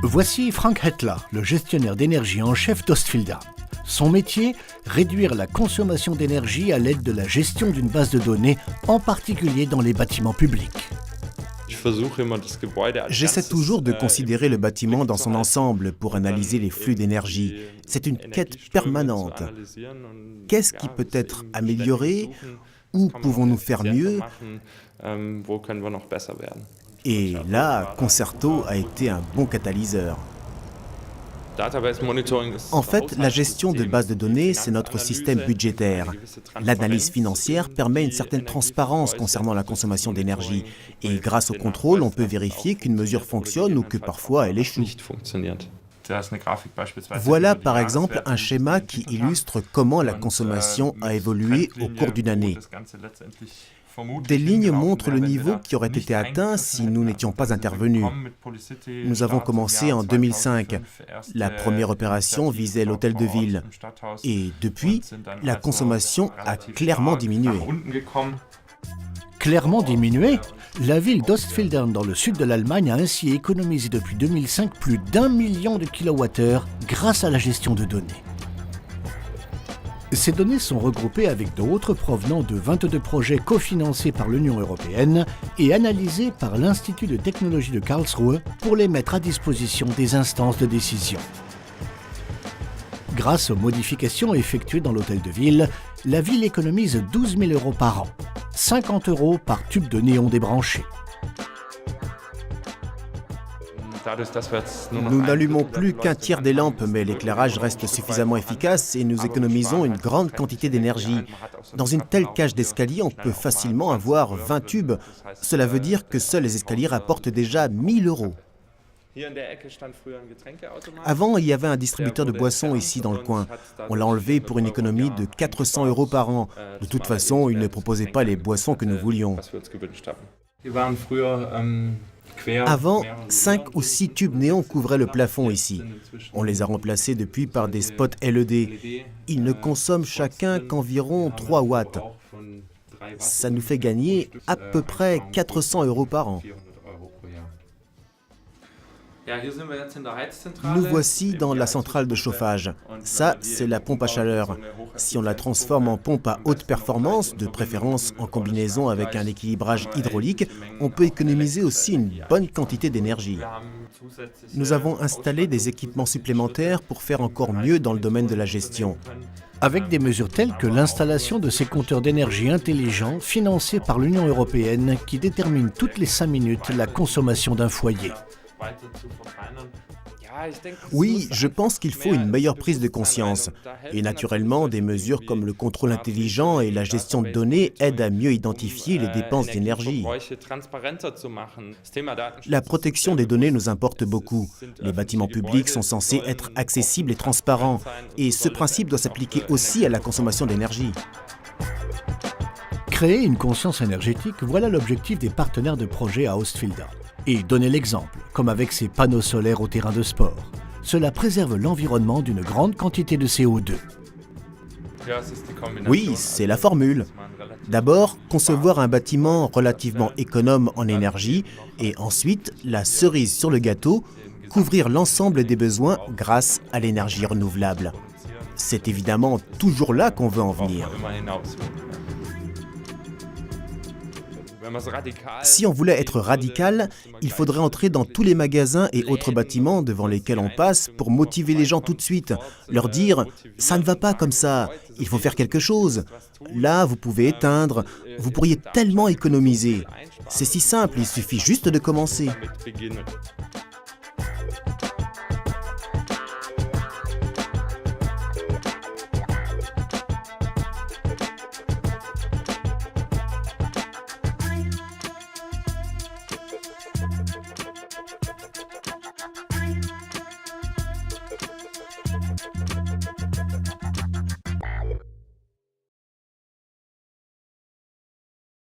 Voici Frank Hettler, le gestionnaire d'énergie en chef d'Ostfildern. Son métier, réduire la consommation d'énergie à l'aide de la gestion d'une base de données, en particulier dans les bâtiments publics. J'essaie toujours de considérer le bâtiment dans son ensemble pour analyser les flux d'énergie. C'est une quête permanente. Qu'est-ce qui peut être amélioré? Où pouvons-nous faire mieux? Et là, Concerto a été un bon catalyseur. En fait, la gestion de bases de données, c'est notre système budgétaire. L'analyse financière permet une certaine transparence concernant la consommation d'énergie. Et grâce au contrôle, on peut vérifier qu'une mesure fonctionne ou que parfois elle échoue. Voilà par exemple un schéma qui illustre comment la consommation a évolué au cours d'une année. Des lignes montrent le niveau qui aurait été atteint si nous n'étions pas intervenus. Nous avons commencé en 2005. La première opération visait l'hôtel de ville. Et depuis, la consommation a clairement diminué. Clairement diminué? La ville d'Ostfildern dans le sud de l'Allemagne a ainsi économisé depuis 2005 plus d'1 million de kilowattheures grâce à la gestion de données. Ces données sont regroupées avec d'autres provenant de 22 projets cofinancés par l'Union européenne et analysés par l'Institut de technologie de Karlsruhe pour les mettre à disposition des instances de décision. Grâce aux modifications effectuées dans l'hôtel de ville, la ville économise 12 000 € par an, 50 € par tube de néon débranché. Nous n'allumons plus qu'un tiers des lampes, mais l'éclairage reste suffisamment efficace et nous économisons une grande quantité d'énergie. Dans une telle cage d'escalier, on peut facilement avoir 20 tubes. Cela veut dire que seuls les escaliers rapportent déjà 1 000 €. Avant, il y avait un distributeur de boissons ici dans le coin. On l'a enlevé pour une économie de 400 € par an. De toute façon, il ne proposait pas les boissons que nous voulions. Avant, 5 ou 6 tubes néons couvraient le plafond ici. On les a remplacés depuis par des spots LED. Ils ne consomment chacun qu'environ 3 watts. Ça nous fait gagner à peu près 400 € par an. Nous voici dans la centrale de chauffage. Ça, c'est la pompe à chaleur. Si on la transforme en pompe à haute performance, de préférence en combinaison avec un équilibrage hydraulique, on peut économiser aussi une bonne quantité d'énergie. Nous avons installé des équipements supplémentaires pour faire encore mieux dans le domaine de la gestion. Avec des mesures telles que l'installation de ces compteurs d'énergie intelligents financés par l'Union européenne qui déterminent toutes les 5 minutes la consommation d'un foyer. Oui, je pense qu'il faut une meilleure prise de conscience. Et naturellement, des mesures comme le contrôle intelligent et la gestion de données aident à mieux identifier les dépenses d'énergie. La protection des données nous importe beaucoup. Les bâtiments publics sont censés être accessibles et transparents. Et ce principe doit s'appliquer aussi à la consommation d'énergie. Créer une conscience énergétique, voilà l'objectif des partenaires de projet à Ostfildern. Et donner l'exemple, comme avec ces panneaux solaires au terrain de sport. Cela préserve l'environnement d'une grande quantité de CO2. Oui, c'est la formule. D'abord, concevoir un bâtiment relativement économe en énergie et ensuite, la cerise sur le gâteau, couvrir l'ensemble des besoins grâce à l'énergie renouvelable. C'est évidemment toujours là qu'on veut en venir. Si on voulait être radical, il faudrait entrer dans tous les magasins et autres bâtiments devant lesquels on passe pour motiver les gens tout de suite, leur dire « ça ne va pas comme ça, il faut faire quelque chose, là vous pouvez éteindre, vous pourriez tellement économiser, c'est si simple, il suffit juste de commencer ».